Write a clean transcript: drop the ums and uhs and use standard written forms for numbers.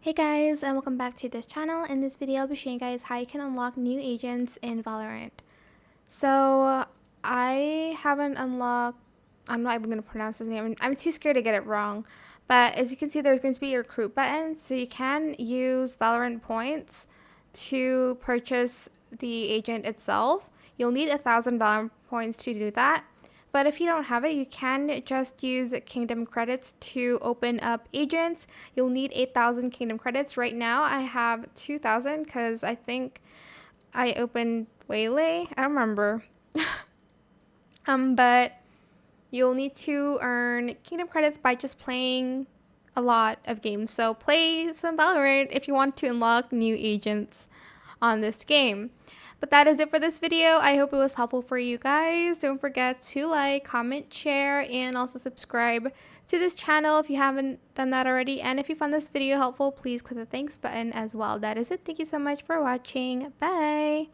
Hey guys, and welcome back to this channel. In this video, I'll be showing you guys how you can unlock new agents in Valorant. So, I haven't unlocked, I'm not even going to pronounce his name. I'm too scared to get it wrong. But as you can see, there's going to be a recruit button. So you can use Valorant points to purchase the agent itself. You'll need 1,000 Valorant points to do that. But if you don't have it, you can just use Kingdom credits to open up agents. You'll need 8,000 Kingdom credits. Right now, I have 2,000 because I think I opened Waylay. I don't remember. But you'll need to earn Kingdom credits by just playing a lot of games. So play some Valorant if you want to unlock new agents on this game. But that is it for this video. I hope it was helpful for you guys. Don't forget to like, comment, share, and also subscribe to this channel if you haven't done that already. And if you found this video helpful, please click the thanks button as well. That is it. Thank you so much for watching. Bye!